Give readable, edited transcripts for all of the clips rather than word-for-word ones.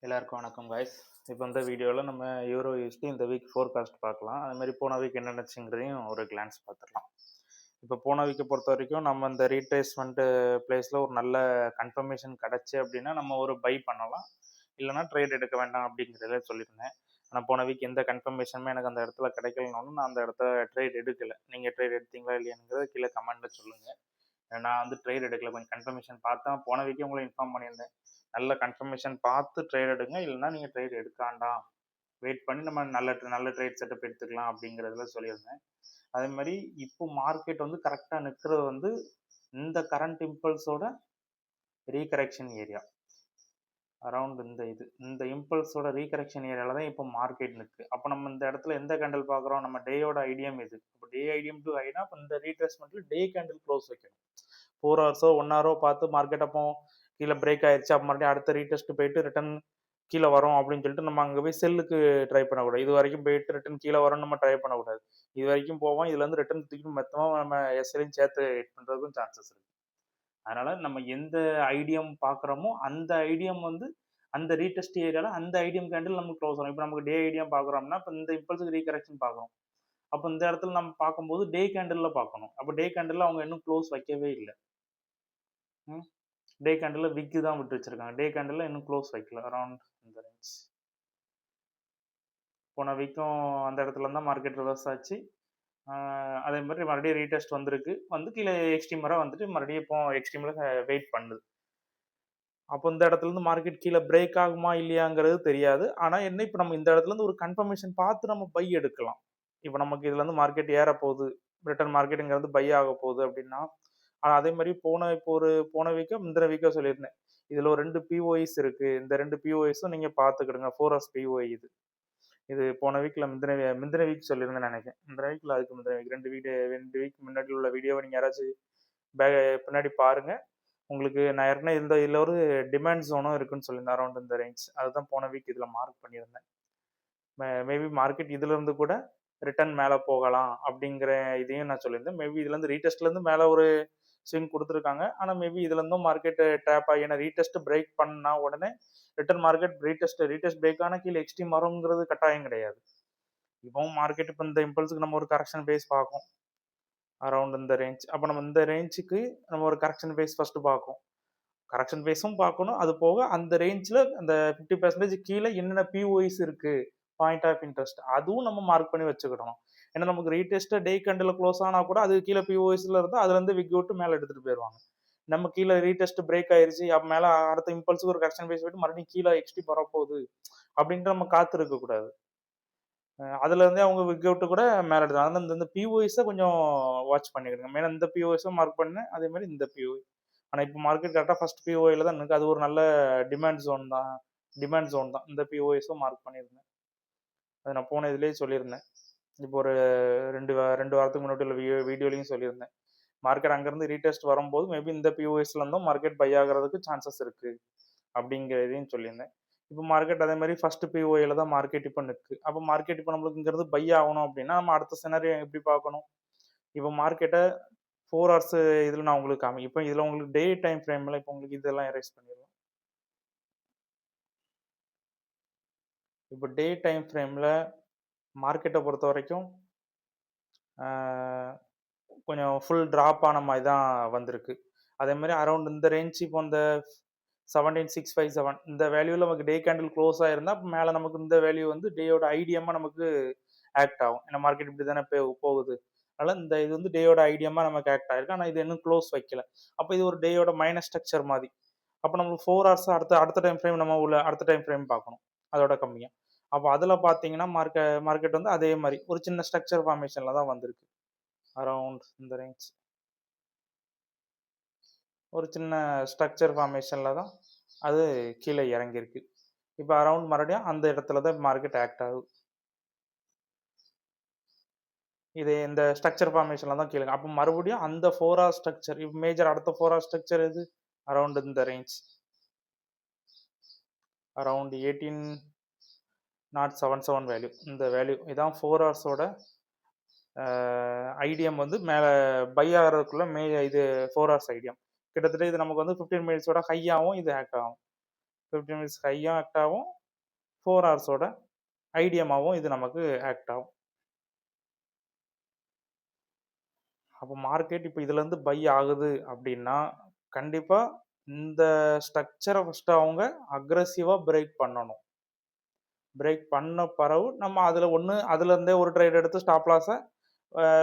எல்லாருக்கும் வணக்கம் காய்ஸ். இப்போ இந்த வீடியோவில் நம்ம யூரோ யூஎஸ்டி இந்த வீக் ஃபோர்காஸ்ட் பார்க்கலாம். அது மாதிரி போன வீக் என்ன நடந்துச்சுங்கிறதையும் ஒரு கிளான்ஸ் பார்த்துடலாம். இப்போ போன வீக்கை பொறுத்த வரைக்கும் நம்ம இந்த ரீட்ரேஸ்மெண்ட் பிளேஸில் ஒரு நல்ல கன்ஃபர்மேஷன் கிடச்சி அப்படின்னா நம்ம ஒரு பை பண்ணலாம், இல்லைனா ட்ரேட் எடுக்க வேண்டாம் அப்படிங்கிறத சொல்லியிருந்தேன். ஆனால் போன வீக் எந்த கன்ஃபர்மேஷனுமே எனக்கு அந்த இடத்துல கிடைக்கலனாலும் நான் அந்த இடத்துல ட்ரேட் எடுக்கலை. நீங்கள் ட்ரேட் எடுத்தீங்களா இல்லையாங்கிறத கீழே கமெண்ட்டில் சொல்லுங்கள். நான் வந்து ட்ரேட் எடுக்கல, கொஞ்சம் கன்ஃபர்மேஷன் பார்த்தேன். போன வீக்கே உங்களை இன்ஃபார்ம் பண்ணியிருந்தேன், நல்ல கன்ஃபர்மேஷன் பார்த்து ட்ரேட் எடுங்க, இல்லைன்னா நீங்கள் ட்ரேட் எடுக்காண்டாம், வெயிட் பண்ணி நம்ம நல்ல நல்ல ட்ரேட் செட்டப் எடுத்துக்கலாம் அப்படிங்கிறதுல சொல்லியிருந்தேன். அதே மாதிரி இப்போ மார்க்கெட் வந்து கரெக்டாக நிற்கிறது வந்து இந்த கரண்ட் இம்பல்ஸோட ரீகரெக்ஷன் ஏரியா அரவுண்ட் இந்த இம்பல்ஸோட ரீகரெக்ஷன் ஏரியாவில் தான் இப்போ மார்க்கெட் நிற்கு. அப்போ நம்ம இந்த இடத்துல எந்த கேண்டில் பார்க்குறோம், நம்ம டேயோட ஐடியம் இது. இப்போ டே ஐடியம் டு ஹைனா இப்போ இந்த ரீட்ரேஸ்மெண்ட்டில் டே கேண்டில் க்ளோஸ் வைக்கணும். 4 ஹவர்ஸோ 1 ஹவரோ பார்த்து மார்க்கெட் அப்போ கீழே பிரேக் ஆயிடுச்சு, அப்போ மறுபடியும் அடுத்த ரீடெஸ்ட் போயிட்டு ரிட்டன் கீழே வரும் அப்படின்னு சொல்லிட்டு நம்ம அங்கே போய் செல்லுக்கு ட்ரை பண்ணக்கூடாது. இது வரைக்கும் போயிட்டு ரிட்டன் கீழே வரும் நம்ம ட்ரை பண்ணக்கூடாது. இது வரைக்கும் போவோம், இதுல இருந்து ரிட்டன் தூக்கி மொத்தமாக நம்ம எஸ்எலையும் சேர்த்து ஹிட் பண்ணுறதுக்கும் சான்சஸ் இருக்கு. அதனால நம்ம எந்த ஐடியம் பார்க்குறோமோ அந்த ஐடியம் வந்து அந்த ரீடெஸ்ட் ஏரியாவில் அந்த ஐடியம் கேண்டில் நமக்கு க்ளோஸ் ஆகும். இப்போ நமக்கு டே ஐடியம் பார்க்குறோம்னா இப்போ இந்த இம்பல்ஸுக்கு ரீகரெக்ஷன் பார்க்குறோம். அப்போ இந்த இடத்துல நம்ம பார்க்கும்போது டே கேண்டில் பார்க்கணும். அப்போ டே கேண்டில் அவங்க இன்னும் க்ளோஸ் வைக்கவே இல்லை. டே கேண்டில் விக்கு தான் விட்டு வச்சிருக்காங்க. டே கேண்டில் இன்னும் க்ளோஸ் வைக்கல. அரௌண்ட் இந்த ரேஞ்ச் போன வீக்கும் அந்த இடத்துல தான் மார்க்கெட் ரிவர்ஸ் ஆச்சு. அதே மாதிரி மறுபடியும் ரீடெஸ்ட் வந்திருக்கு, வந்து கீழே எக்ஸ்ட்ரீமராக வந்துட்டு மறுபடியும் இப்போ எக்ஸ்ட்ரீமராக வெயிட் பண்ணுது. அப்போ இந்த இடத்துல இருந்து மார்க்கெட் கீழே பிரேக் ஆகுமா இல்லையாங்கிறது தெரியாது. ஆனால் என்ன, இப்போ நம்ம இந்த இடத்துல இருந்து ஒரு கன்ஃபர்மேஷன் பார்த்து நம்ம பை எடுக்கலாம். இப்போ நமக்கு இதுல இருந்து மார்க்கெட் ஏற போகுது, ரிட்டர்ன் மார்க்கெட்டுங்கிறது பை ஆக போகுது அப்படின்னா. ஆனால் அதே மாதிரி போன வீக்கோ முந்தின வீக்கோ சொல்லியிருந்தேன், இதுல ஒரு 2 பிஓஐஸ் இருக்கு. இந்த 2 பிஓஐஸும் நீங்க பார்த்துக்கிடுங்க. 4 ஹவர்ஸ் பிஓஐ இது. இது போன வீக்ல முந்தின வீக் சொல்லியிருந்தேன் நினைக்கிறேன். முந்தின வீக்ல அதுக்கு முந்தின வீக் 2 வீக் முன்னாடி உள்ள வீடியோவை நீங்க யாராச்சும் பின்னாடி பாருங்க. உங்களுக்கு நான் ஏற்கனவே இதுல ஒரு டிமாண்ட் ஜோனும் இருக்குன்னு சொல்லியிருந்தேன், அரௌண்ட் இந்த ரேஞ்ச். அதுதான் போன வீக் இதுல மார்க் பண்ணியிருந்தேன். மேபி மார்க்கெட் இதுல இருந்து கூட ரிட்டர்ன் மேலே போகலாம் அப்படிங்கிற இதையும் நான் சொல்லியிருந்தேன். மேபி இதுல இருந்து ரீடெஸ்ட்ல இருந்து மேலே ஒரு ஸ்விங் கொடுத்துருக்காங்க. ஆனால் மேபி இதுல இருந்தும் மார்க்கெட் ட்ராப் ஆகி, ஏன்னா ரீடெஸ்ட் பிரேக் பண்ணா உடனே ரிட்டர்ன் மார்க்கெட் ரீடெஸ்ட் பிரேக் ஆன கீழே எக்ஸ்ட்ரீம் வருங்கிறது கட்டாயம் கிடையாது. இப்போவும் மார்க்கெட் இப்போ இந்த இம்பல்ஸுக்கு நம்ம ஒரு கரெக்ஷன் பேஸ் பார்க்கும், அரௌண்ட் இந்த ரேஞ்ச். அப்போ நம்ம இந்த ரேஞ்சுக்கு நம்ம ஒரு கரெக்ஷன் பேஸ் ஃபர்ஸ்ட் பார்க்கும். கரெக்ஷன் பேஸும் பார்க்கணும். அது போக அந்த ரேஞ்சில் அந்த 50% கீழே என்னென்ன பிஓஐஸ் இருக்கு, பாயிண்ட் ஆஃப் இன்ட்ரெஸ்ட், அதுவும் நம்ம மார்க் பண்ணி வச்சுக்கிடணும். ஏன்னா நமக்கு ரீடெஸ்ட் டே கண்டில் க்ளோஸ் ஆனால் கூட அது கீழே பிஓஐஸ்ல இருந்தால் அதுலேருந்து விக் விட்டு மேலே எடுத்துகிட்டு போயிடுவாங்க. நம்ம கீழே ரீடெஸ்ட் பிரேக் ஆயிருச்சு, அப்போ மேலே அடுத்த இம்பல்ஸுக்கு ஒரு கரெக்ஷன் பேஸ் போயிட்டு மறுபடியும் கீழே எக்ஸ்டி வரப்போகுது அப்படின்ட்டு நம்ம காத்து இருக்கக்கூடாது. அதுல இருந்தே அவங்க விக் அவுட் கூட மேலே எடுத்தாங்க. அதனால இந்த பிஓஎஸை கொஞ்சம் வாட்ச் பண்ணிக்கிடுங்க. மேலே இந்த பிஓஎஸும் மார்க் பண்ணேன், அதே மாதிரி இந்த பிஓஐ. ஆனால் இப்போ மார்க்கெட் கரெக்டாக ஃபர்ஸ்ட் பிஓஐல தான் இருக்கு. அது ஒரு நல்ல டிமாண்ட் ஜோன் தான். இந்த பிஓஎஸும் மார்க் பண்ணியிருந்தேன். அது நான் போன இதுலேயே சொல்லியிருந்தேன். இப்போ ஒரு ரெண்டு வாரத்துக்கு முன்னாடி உள்ள வீடியோலையும் சொல்லியிருந்தேன். மார்க்கெட் அங்கேருந்து ரீடெஸ்ட் வரும்போது மேபி இந்த பிஓஎஸ்ல இருந்தும் மார்க்கெட் பை ஆகிறதுக்கு சான்சஸ் இருக்கு அப்படிங்கிறதையும் சொல்லியிருந்தேன். இப்போ மார்க்கெட் அதே மாதிரி ஃபர்ஸ்ட் பிஓஐல தான் மார்க்கெட் இப்போ நிற்கு. அப்போ மார்க்கெட் இப்போ நம்மளுக்குங்கிறது பை ஆகணும் அப்படின்னா நம்ம அடுத்த சினாரியோ எப்படி பார்க்கணும்? இப்போ மார்க்கெட்டை 4 ஹவர்ஸ் இதில் நான் உங்களுக்கு இப்போ இதில் உங்களுக்கு டே டைம் ஃப்ரேமில் இப்போ உங்களுக்கு இதெல்லாம் எரேஸ் பண்ணிடலாம். இப்போ டே டைம் ஃப்ரேமில் மார்க்கெட்டை பொறுத்த வரைக்கும் கொஞ்சம் ஃபுல் ட்ராப் ஆன மாதிரி தான் வந்திருக்கு. அதே மாதிரி அரௌண்ட் இந்த ரேஞ்ச் இப்போ இந்த 17,657 இந்த வேல்யூவில் நமக்கு டே கேண்டில் க்ளோஸ் ஆயிருந்தா மேலே நமக்கு இந்த வேல்யூ வந்து டேயோட ஐடியமாக நமக்கு ஆக்ட் ஆகும். ஏன்னா மார்க்கெட் இப்படி தானே போகுது. அதனால் இந்த இது வந்து டேயோட ஐடியமாக நமக்கு ஆக்ட் ஆயிருக்கு. ஆனால் இது இன்னும் க்ளோஸ் வைக்கல. அப்போ இது ஒரு டேயோட மைனஸ் ஸ்ட்ரக்சர் மாதிரி. அப்போ நம்மளுக்கு 4 ஹவர்ஸ் அடுத்த டைம் ஃப்ரேம் நம்ம உள்ள அடுத்த டைம் ஃப்ரேம் பார்க்கணும், அதோட கம்மியாக. அப்போ அதில் பார்த்தீங்கன்னா மார்க்கெட் வந்து அதே மாதிரி ஒரு சின்ன ஸ்ட்ரக்சர் ஃபார்மேஷனில் தான் வந்திருக்கு. அரௌண்ட் இந்த ரேஞ்ச் ஒரு சின்ன ஸ்ட்ரக்சர் ஃபார்மேஷனில் தான் அது கீழே இறங்கியிருக்கு. இப்போ அரௌண்ட் மறுபடியும் அந்த இடத்துல தான் மார்க்கெட் ஆக்ட் ஆகுது. இது இந்த ஸ்ட்ரக்சர் ஃபார்மேஷனில் தான் கீழே. அப்போ மறுபடியும் அந்த 4 ஹவர் ஸ்ட்ரக்சர் இப்போ மேஜர் அடுத்த 4 ஹவர் ஸ்ட்ரக்சர் எது, அரௌண்ட் இந்த ரேஞ்ச் அரௌண்ட் 18,077 வேல்யூ. இந்த வேல்யூ இதான் 4 ஹவர்ஸோட ஐடியம் வந்து மேலே பை ஆகிறதுக்குள்ள இது 4 ஹவர்ஸ் ஐடியம். கிட்டத்தட்ட இது நமக்கு வந்து 15 மினிட்ஸோட ஹையாகவும் இது ஆக்ட் ஆகும். 15 மினிட்ஸ் ஹையும் ஆக்ட் ஆகும், 4 ஹவர்ஸோட ஐடியமாகவும் இது நமக்கு ஆக்ட் ஆகும். அப்போ மார்க்கெட் இப்போ இதுலேருந்து பை ஆகுது அப்படின்னா கண்டிப்பாக இந்த ஸ்ட்ரக்சரை ஃபஸ்ட்டு அவங்க அக்ரெசிவாக பிரேக் பண்ணணும். பிரேக் பண்ண பிறகு நம்ம அதில் அதுலேருந்தே ஒரு ட்ரேட் எடுத்து ஸ்டாப் லாஸை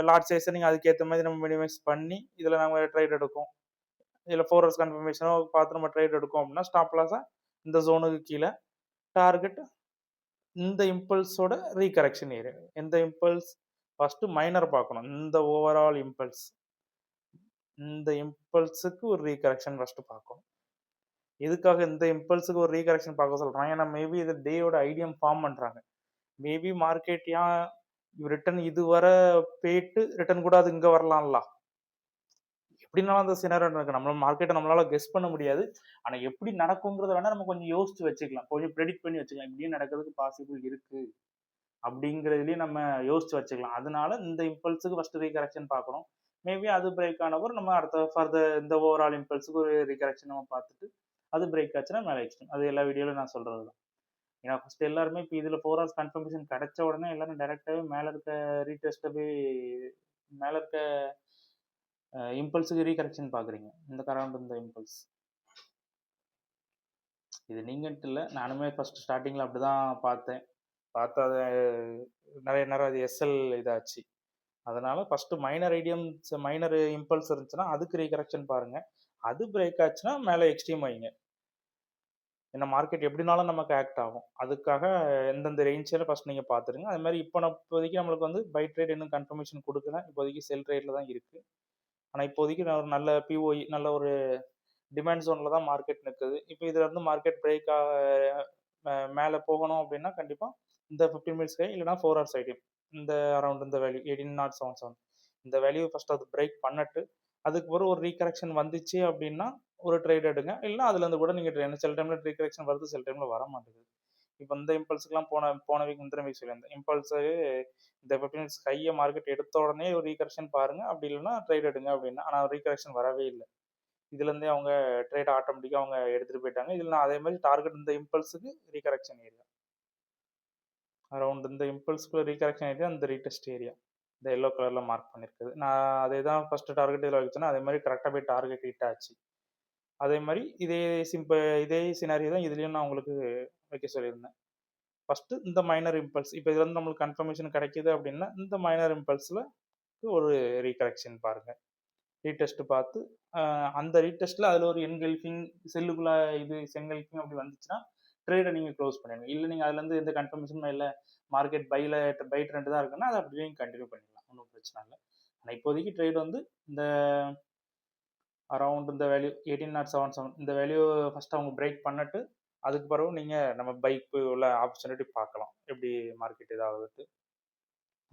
லார்ஜ் சைஸை நீங்கள் அதுக்கேற்ற மாதிரி நம்ம மினிமைஸ் பண்ணி இதில் நம்ம ட்ரேட் எடுக்கும். இதில் 4 ஹவர்ஸ் கன்ஃபர்மேஷனோ பார்த்து நம்ம ட்ரேட் எடுக்கும் அப்படின்னா ஸ்டாப் லாஸை இந்த ஜோனுக்கு கீழே, டார்கெட் இந்த இம்பல்ஸோட ரீகரெக்ஷன் ஏரியா. எந்த இம்பல்ஸ்? ஃபஸ்ட்டு மைனர் பார்க்கணும். இந்த ஓவரால் இம்பல்ஸ், இந்த இம்பல்ஸுக்கு ஒரு ரீகரெக்ஷன் ஃபஸ்ட்டு பார்க்கணும். எதுக்காக இந்த இம்பல்ஸுக்கு ஒரு ரீகரெக்ஷன் பார்க்க சொல்கிறாங்க? ஏன்னா மேபி இது டேயோட ஐடியம் ஃபார்ம் பண்ணுறாங்க. மேபி மார்க்கெட் ஏன் ரிட்டன் இதுவரை போயிட்டு ரிட்டன் கூட அது இங்கே வரலாம்ல. எப்படினாலும் அந்த சினாரியோ நடக்கும். நம்ம மார்க்கெட்டை நம்மளால கெஸ் பண்ண முடியாது. ஆனால் எப்படி நடக்குங்கிறத வேணால் நம்ம கொஞ்சம் யோசிச்சு வச்சுக்கலாம், கொஞ்சம் ப்ரெடிக்ட் பண்ணி வச்சுக்கலாம். இப்படியும் நடக்கிறதுக்கு பாசிபிள் இருக்கு அப்படிங்கிறதுலையும் நம்ம யோசிச்சு வச்சுக்கலாம். அதனால இந்த இம்பல்ஸுக்கு ஃபர்ஸ்ட் ரீகரெக்ஷன் பார்க்கணும். மேபி அது பிரேக் ஆனப்போ நம்ம அடுத்த ஃபர்தர் இந்த ஓவரால் இம்பல்ஸுக்கு ஒரு ரீகரெக்ஷன் நம்ம பார்த்துட்டு அது பிரேக் ஆச்சுன்னா மேலே எக்ஸ்டெண்ட். அது எல்லா வீடியோவில் நான் சொல்கிறது தான். ஏன்னா ஃபர்ஸ்ட் எல்லாருமே இப்போ இதில் 4 ஹவர்ஸ் கன்ஃபர்மேஷன் கிடைச்ச உடனே எல்லாரும் டேரெக்டாகவே மேலே இருக்க ரீடெஸ்ட்டை போய் மேலே இருக்க இம்பல்ஸுக்கு ரீகரெக்ஷன் பார்க்குறீங்க. இந்த கரண்ட் இந்த இம்பல்ஸ் இது நீங்கன்ட்டு இல்லை, நானுமே ஃபஸ்ட் ஸ்டார்டிங்கில் அப்படி தான் பார்த்து அது நிறைய நேரம் அது எஸ்எல் இதாச்சு. அதனால் ஃபஸ்ட்டு மைனர் இம்பல்ஸ் இருந்துச்சுன்னா அதுக்கு ரீகரெக்ஷன் பாருங்கள். அது பிரேக் ஆச்சுன்னா மேலே எக்ஸ்ட்ரீம் வைங்க. ஏன்னா மார்க்கெட் எப்படினாலும் நமக்கு ஆக்ட் ஆகும். அதுக்காக எந்தெந்த ரேஞ்சில் ஃபஸ்ட் நீங்கள் பார்த்துருங்க. அது மாதிரி இப்போதைக்கு நம்மளுக்கு வந்து பை ட்ரேட் இன்னும் கன்ஃபர்மேஷன் கொடுக்கல. இப்போதைக்கு செல் ட்ரேடில் தான் இருக்குது. ஆனால் இப்போதைக்கு நான் ஒரு நல்ல பிஓஇ நல்ல ஒரு டிமாண்ட் ஜோனில் தான் மார்க்கெட் நிற்குது. இப்போ இதில் இருந்து மார்க்கெட் பிரேக் மேலே போகணும் அப்படின்னா கண்டிப்பாக இந்த 15 மினிட்ஸ் கை இல்லைனா 4 ஹவர்ஸ் ஐடியம் இந்த அரௌண்ட் இந்த வேல்யூ 18.77 இந்த வேல்யூ ஃபஸ்ட் அது பிரேக் பண்ணிட்டு அதுக்கு பிறகு ஒரு ரீகரெக்ஷன் வந்துச்சு அப்படின்னா ஒரு ட்ரேட் எடுங்க. இல்லைனா அதுலேருந்து கூட நீங்கள் சில டைமில் ரீகரெக்ஷன் வருது, சில டைமில் வர மாட்டேங்குது. இப்போ இந்த இம்பல்ஸுக்குலாம் போன வீக் இந்த வீக் சொல்லியிருந்தேன். இம்பல்ஸு இந்த 15 மினிட்ஸ் கையை மார்க்கெட் எடுத்த உடனே ஒரு ரீகரெக்ஷன் பாருங்கள், அப்படி இல்லைன்னா ட்ரேட் எடுங்க அப்படின்னா. ஆனால் ரீகரெக்ஷன் வரவே இல்லை. இதுலேருந்தே அவங்க ட்ரேட் ஆட்டோமேட்டிக்காக அவங்க எடுத்துகிட்டு போயிட்டாங்க. இதில் நான் அதே மாதிரி டார்கெட் இந்த இம்பல்ஸுக்கு ரீகரெக்ஷன் ஏரியா அரௌண்ட் இந்த இம்பல்ஸுக்கு ரீகரெக்ஷன் ஏரியா இந்த ரீடெஸ்ட் ஏரியா இந்த எல்லோ கலரில் மார்க் பண்ணியிருக்குது. நான் அதே தான் ஃபஸ்ட்டு டார்கெட் இதில் வச்சுன்னா அதே மாதிரி கரெக்டாக போய் டார்கெட் ஹிட் ஆச்சு. அதே மாதிரி இதே சினாரியோ தான் இதுலேயும் நான் உங்களுக்கு வைக்க சொல்லியிருந்தேன். ஃபஸ்ட்டு இந்த மைனர் இம்பல்ஸ் இப்போ இதுல இருந்து நம்மளுக்கு கன்ஃபர்மேஷன் கிடைக்கிது அப்படின்னா இந்த மைனர் இம்பல்ஸில் ஒரு ரீகரெக்ஷன் பாருங்கள். ரீடெஸ்ட் பார்த்து அந்த ரீடெஸ்ட்டில் அதில் ஒரு என்கல்ஃபிங் செல்லுக்குள்ளே இது சென்கல்ஃபிங் அப்படி வந்துச்சுன்னா ட்ரேடை நீங்கள் க்ளோஸ் பண்ணிடுங்க. இல்லை நீங்கள் அதுலேருந்து எந்த கன்ஃபர்மேஷனும் இல்லை, மார்க்கெட் பை ட்ரெண்ட் தான் இருக்குன்னா அதை அப்படியே கண்டினியூ பண்ணிடலாம், ஒன்றும் பிரச்சனை இல்லை. ஆனால் இப்போதைக்கு ட்ரேட் வந்து இந்த அரௌண்ட் இந்த வேல்யூ 18.77 இந்த வேல்யூ ஃபஸ்ட்டு அவங்க பிரேக் பண்ணிட்டு அதுக்கு பிறகு நீங்கள் நம்ம பைக்கு உள்ள ஆப்பர்ச்சுனிட்டி பார்க்கலாம் எப்படி மார்க்கெட் இதாகுது.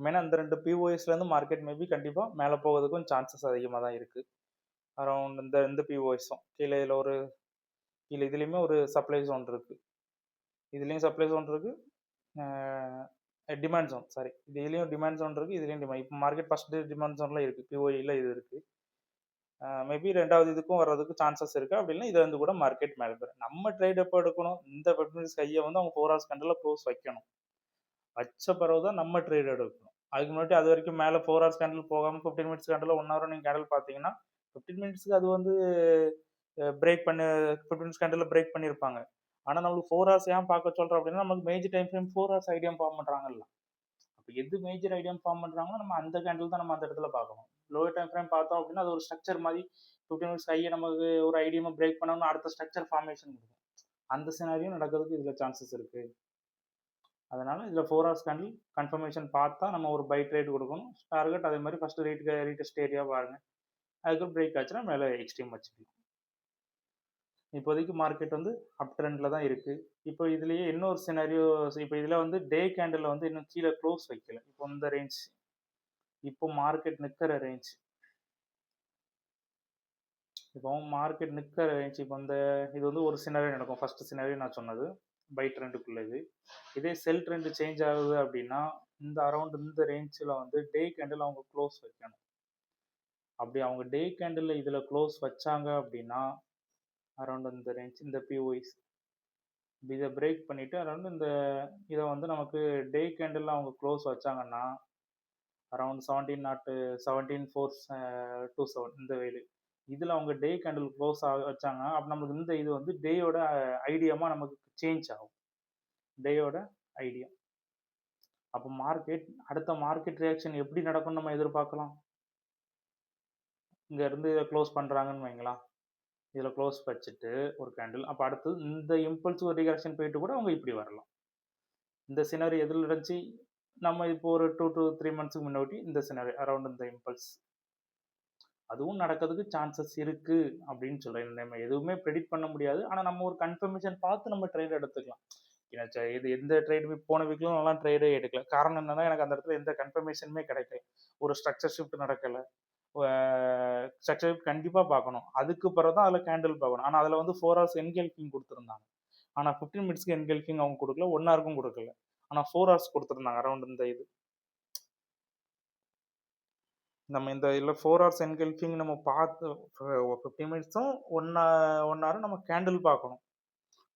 மெயினாக இந்த 2 பிஓஎஸ்லேருந்து மார்க்கெட் மேபி கண்டிப்பாக மேலே போகிறதுக்கும் சான்சஸ் அதிகமாக தான் இருக்குது. அரௌண்ட் இந்த பிஓஎஸும் கீழே கீழே இதுலேயுமே ஒரு சப்ளை ஜோன் இருக்குது, இதுலேயும் சப்ளை ஜோன் இருக்குது, டிமாண்ட் ஜோன் இதுலேயும் டிமாண்ட் ஜோன் இருக்குது, இதுலேயும் டிமாண்ட். இப்போ மார்க்கெட் ஃபஸ்ட்டு டிமாண்ட் ஜோனில் இருக்குது, பிஓஇயில் இது இருக்குது. மேபி ரெண்டாவது இதுக்கும் வர்றதுக்கு சான்சஸ் இருக்குது. அப்படி இல்லை இதை வந்து கூட மார்க்கெட் மேலே போயிடும். நம்ம ட்ரேட் எப்போ எடுக்கணும்? இந்த 15 மினிட்ஸ் கையை வந்து அவங்க 4 ஹவர்ஸ் கண்டில் க்ளோஸ் வைக்கணும். வச்ச பிறகு தான் நம்ம ட்ரேட் எடுக்கணும். அதுக்கு முன்னாடி அது வரைக்கும் மேலே 4 ஹவர்ஸ் கேண்டில் போகாமல் 15 மினிட்ஸ் கேண்டில் 1 ஹவர் நீங்கள் கேண்டில் பார்த்தீங்கன்னா 15 மினிட்ஸ்க்கு அது வந்து பிரேக் பண்ணி 15 மினிட்ஸ் கேண்டில் பிரேக் பண்ணியிருப்பாங்க. ஆனால் நம்மளுக்கு 4 ஹவர்ஸ் ஏன் பார்க்க சொல்கிறோம் அப்படின்னா நமக்கு major time frame 4 hours idea form பண்ணுறாங்கல்ல. அப்போ எது மேஜர் ஐடியா ஃபார்ம் பண்ணுறாங்களோ நம்ம அந்த கேண்டில் தான் நம்ம அந்த இடத்துல பார்க்கணும். லோவர் டைம் ஃப்ரேம் பார்த்தோம் அப்படின்னா அது ஒரு ஸ்ட்ரக்சர் மாதிரி 15 மினிட்ஸ் ஐயை நமக்கு ஒரு ஐடியமாக பிரேக் பண்ணணும்னு அடுத்த ஸ்ட்ரக்சர் ஃபார்மேஷன் இருக்கும். அந்த சினாரியும் நடக்கிறதுக்கு இதில் சான்சஸ் இருக்குது. அதனால் இதில் 4 ஹவர்ஸ் கேண்டில் கன்ஃபர்மேஷன் பார்த்தா நம்ம ஒரு பை ட்ரேட் கொடுக்கணும். டார்கெட் அதே மாதிரி ஃபஸ்ட்டு ரீடெஸ்ட் ஏரியா பாருங்கள். அதுக்கு பிரேக் ஆச்சுன்னா மேலே எக்ஸ்ட்ரீம் வச்சுக்கலாம். இப்போதைக்கு மார்க்கெட் வந்து அப் ட்ரெண்டில் தான் இருக்குது. இப்போ இதுலேயே இன்னொரு சினாரியோ, இப்போ இதில் வந்து டே கேண்டில் வந்து இன்னும் கீழே க்ளோஸ் வைக்கல. இப்போ இந்த ரேஞ்ச் இப்போ மார்க்கெட் நிற்கிற ரேஞ்ச் இப்போ இந்த இது வந்து ஒரு சினாரியோ நடக்கும். ஃபஸ்ட்டு சினாரியோ நான் சொன்னது பை ட்ரெண்டுக்குள்ள இதே செல் ட்ரெண்ட் சேஞ்ச் ஆகுது அப்படின்னா இந்த அரௌண்ட் இந்த ரேஞ்சில் வந்து டே கேண்டில் அவங்க க்ளோஸ் வைக்கணும். அப்படி அவங்க டே கேண்டில் இதில் க்ளோஸ் வச்சாங்க அப்படின்னா அரௌண்ட் இந்த ரேஞ்ச் இந்த பிஓஇஸ் இதை பிரேக் பண்ணிவிட்டு அரௌண்ட் இதை வந்து நமக்கு டே கேண்டில் அவங்க க்ளோஸ் வச்சாங்கன்னா அரௌண்ட் 17.427 இந்த வேலு இதில் அவங்க டே கேண்டில் க்ளோஸ் வச்சாங்க அப்போ நமக்கு இது வந்து டேயோட ஐடியாமா நமக்கு சேஞ்ச் ஆகும் டேயோட ஐடியா. அப்போ அடுத்த மார்க்கெட் ரியாக்ஷன் எப்படி நடக்கும்னு நம்ம எதிர்பார்க்கலாம். இருந்து இதை க்ளோஸ் பண்ணுறாங்கன்னு வைங்களா, இதில் க்ளோஸ் வச்சுட்டு ஒரு கேண்டில், அப்போ அடுத்து இந்த இம்பல்சிவ் ரியாக்ஷன் போயிட்டு கூட அவங்க இப்படி வரலாம். இந்த சினாரி எதில் இருந்துச்சு, நம்ம இப்போ ஒரு 2 to 3 months முன்னாடி இந்த சினாரி அரௌண்ட் இந்த இம்பல்ஸ் அதுவும் நடக்கிறதுக்கு சான்சஸ் இருக்கு அப்படின்னு சொல்றேன். நம்ம எதுவுமே ப்ரெடிக்ட் பண்ண முடியாது, ஆனால் நம்ம ஒரு கன்ஃபர்மேஷன் பார்த்து நம்ம ட்ரேட் எடுத்துக்கலாம். இது எந்த ட்ரேடு போன வீக்லும் நல்லா ட்ரேடே எடுக்கல. காரணம் என்னன்னா எனக்கு அந்த இடத்துல எந்த கன்ஃபர்மேஷனுமே கிடைக்கல. ஒரு ஸ்ட்ரக்சர் ஷிஃப்ட் நடக்கலை. ஸ்ட்ரக்சர் ஷிஃப்ட் கண்டிப்பாக பார்க்கணும், அதுக்கு பிறகு தான் அதில் கேண்டில் பார்க்கணும். ஆனால் அதில் வந்து 4 hours என்கெல்ஃபிங் கொடுத்துருந்தாங்க. ஆனால் 15 minutesக்கு என்கெல்ஃபிங் அவங்க கொடுக்கல, 1 hourக்கும் கொடுக்கல. ஆனால் 4 hours கொடுத்துருந்தாங்க அரௌண்ட் இந்த நம்ம இந்த இதில் 4 hours என்கெல்ஃபிங் நம்ம பார்த்து 15 minutesம் 1 hour நம்ம கேண்டில் பார்க்கணும்.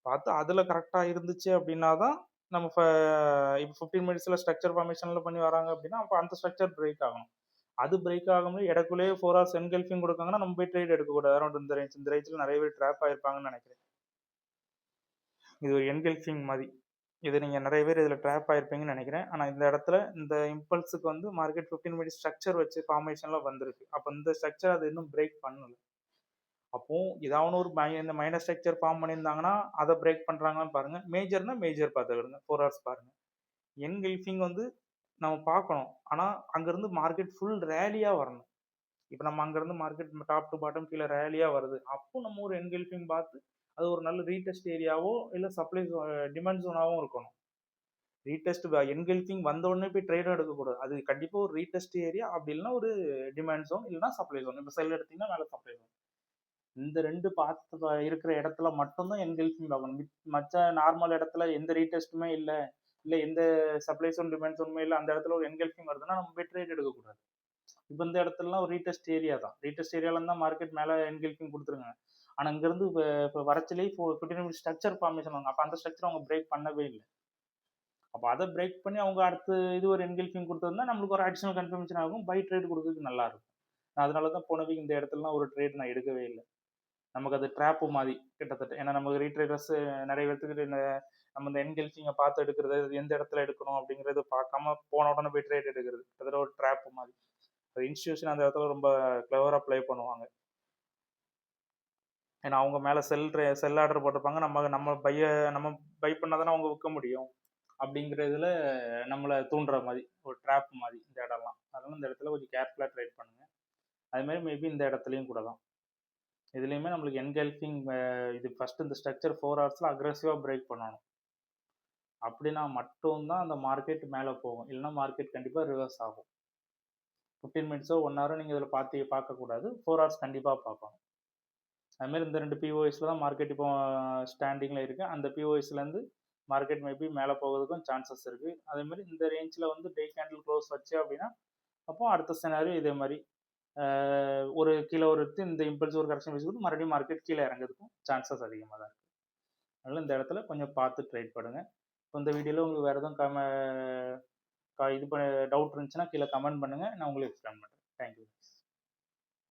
பார்த்து அதில் கரெக்டாக இருந்துச்சு அப்படின்னா தான் நம்ம இப்போ 15 minutesல ஸ்ட்ரக்சர் ஃபார்மேஷனில் பண்ணி வராங்க அப்படின்னா அப்போ அந்த ஸ்ட்ரக்சர் பிரேக் ஆகணும். அது பிரேக் ஆகும்போது இடக்குள்ளேயே 4 hours என்கெல்ஃபிங் கொடுக்காங்கன்னா நம்ம போய் ட்ரேட் எடுக்கக்கூடாது. அரௌண்ட் இந்த ரேஞ்சில் நிறைய பேர் ட்ராப் ஆயிருப்பாங்கன்னு நினைக்கிறேன். இது ஒரு என்கெல்ஃபிங் மாதிரி, இது நீங்கள் நிறைய பேர் இதில் ட்ராப் ஆயிருப்பீங்கன்னு நினைக்கிறேன். ஆனால் இந்த இடத்துல இந்த இம்பல்ஸுக்கு வந்து மார்க்கெட் 15 minutes ஸ்ட்ரக்சர் வச்சு ஃபார்மேஷனில் வந்திருக்கு. அப்போ இந்த ஸ்ட்ரக்சர் அது இன்னும் பிரேக் பண்ணல. அப்போ ஏதாவது ஒரு இந்த மைனர் ஸ்ட்ரக்சர் ஃபார்ம் பண்ணியிருந்தாங்கன்னா அதை பிரேக் பண்ணுறாங்கன்னு பாருங்க. மேஜர்னா மேஜர் பார்த்துக்கிடுங்க, 4 hours பாருங்க. என்கெல்ஃபிங் வந்து நம்ம பார்க்கணும், ஆனால் அங்கேருந்து மார்க்கெட் ஃபுல் ரேலியாக வரணும். இப்போ நம்ம அங்கேருந்து மார்க்கெட் டாப் டு பாட்டம் கீழே ரேலியாக வருது, அப்போ நம்ம ஒரு என்கெல்ஃபிங் பார்த்து அது ஒரு நல்ல ரீடெஸ்ட் ஏரியாவோ இல்லை சப்ளை டிமாண்ட் ஜோனாகவும் இருக்கணும். ரீடெஸ்ட் என்கெல்ஃபிங் வந்த உடனே போய் ட்ரேடும் எடுக்கக்கூடாது. அது கண்டிப்பாக ஒரு ரீடெஸ்ட் ஏரியா, அப்படி இல்லைன்னா ஒரு டிமாண்ட் ஜோன், இல்லைன்னா சப்ளை ஜோன். இப்போ செல் எடுத்தீங்கன்னா மேலே சப்ளை ஜோன். இந்த ரெண்டு பார்த்து இருக்கிற இடத்துல மட்டும்தான் என்கெல்ஃபிங் பார்க்கணும். மற்ற நார்மல் இடத்துல எந்த ரீடெஸ்ட்டுமே இல்லை, இல்லை எந்த சப்ளை ஜோன் டிமாண்ட் ஜோனுமே இல்லை, அந்த இடத்துல ஒரு என்கெல்ஃபிங் வருதுன்னா நம்ம போய் ட்ரேட் எடுக்கக்கூடாது. இப்போ இந்த இடத்துலலாம் ஒரு ரீடெஸ்ட் ஏரியா தான், ரீடெஸ்ட் ஏரியாவில் தான் மார்க்கெட் மேலே என்கெல்ஃபிங் கொடுத்துருங்க. ஆனால் இங்கேருந்து இப்போ வரச்சிலே 15 minutes ஸ்ட்ரக்சர் ஃபார்மேஷன் வாங்க, அப்போ அந்த ஸ்ட்ரக்சர் அவங்க பிரேக் பண்ணவே இல்லை. அப்போ அதை பிரேக் பண்ணி அவங்க அடுத்து இது ஒரு என்கெல்ஃபிங் கொடுத்ததுன்னா நம்மளுக்கு ஒரு அடிஷனல் கன்ஃபர்மேஷன் ஆகும், பை ட்ரேட் கொடுக்கறதுக்கு நல்லா இருக்கும். அதனால தான் போன வீக் இந்த இடத்துலலாம் ஒரு ட்ரேட் நான் எடுக்கவே இல்லை. நமக்கு அது ட்ராப்பு மாதிரி கிட்டத்தட்ட. ஏன்னா நமக்கு ரீட்ரேடர்ஸ் நிறைய பேர்த்துக்கு நம்ம இந்த என்கெல்ஃபிங்கை பார்த்து எடுக்கிறது, எந்த இடத்துல எடுக்கணும் அப்படிங்கிறது பார்க்காம போன உடனே போய் ட்ரேட் எடுக்கிறது கிட்டத்தட்ட ஒரு ட்ராப்பு மாதிரி. இன்ஸ்டியூஷன் அந்த இடத்துல ரொம்ப கிளவராக ப்ளே பண்ணுவாங்க. ஏன்னா அவங்க மேலே செல் ஆர்டர் போட்டிருப்பாங்க, நம்ம பை பண்ணால் தானே அவங்க விற்க முடியும். அப்படிங்கிறதுல நம்மளை தூண்டுற மாதிரி ஒரு ட்ராப் மாதிரி இந்த இடம்லாம். அதனால இந்த இடத்துல கொஞ்சம் கேர்ஃபுல்லாக ட்ரேட் பண்ணுங்கள். அதுமாதிரி மேபி இந்த இடத்துலையும் கூட தான். இதுலேயுமே நம்மளுக்கு என்கெல்ஃபிங் இது ஃபஸ்ட்டு இந்த ஸ்ட்ரக்சர் 4 hours அக்ரெசிவாக பிரேக் பண்ணணும். அப்படின்னா மட்டும்தான் அந்த மார்க்கெட் மேலே போகும், இல்லைன்னா மார்க்கெட் கண்டிப்பாக ரிவர்ஸ் ஆகும். 15 minutesோ 1 hour நீங்கள் இதில் பார்க்கக்கூடாது, 4 hours கண்டிப்பாக பார்க்கணும். அதுமாதிரி இந்த 2 பிஓஎஸில் தான் மார்க்கெட் இப்போ ஸ்டாண்டிங்கில் இருக்குது. அந்த பிஓஎஸ்லேருந்து மார்க்கெட் மேபி மேலே போகிறதுக்கும் சான்சஸ் இருக்குது. அதேமாதிரி இந்த ரேஞ்சில் வந்து டே கேண்டில் க்ளோஸ் வச்சு அப்படின்னா அப்போ அடுத்த சினாரியோ இதே மாதிரி ஒரு கீழே இந்த இம்பல்ஸ் ஒரு கரெக்ஷன் வச்சுக்கிட்டு மறுபடியும் மார்க்கெட் கீழே இறங்குறதுக்கும் சான்சஸ் அதிகமாக தான் இருக்குது. அதனால் இந்த இடத்துல கொஞ்சம் பார்த்து ட்ரேட் பண்ணுங்கள். இப்போ இந்த வீடியோவில் உங்களுக்கு வேறு எதுவும் இது டவுட் இருந்துச்சுன்னா கீழே கமெண்ட் பண்ணுங்கள், நான் உங்களுக்கு எக்ஸ்பிளைன் பண்ணுறேன். தேங்க்யூ.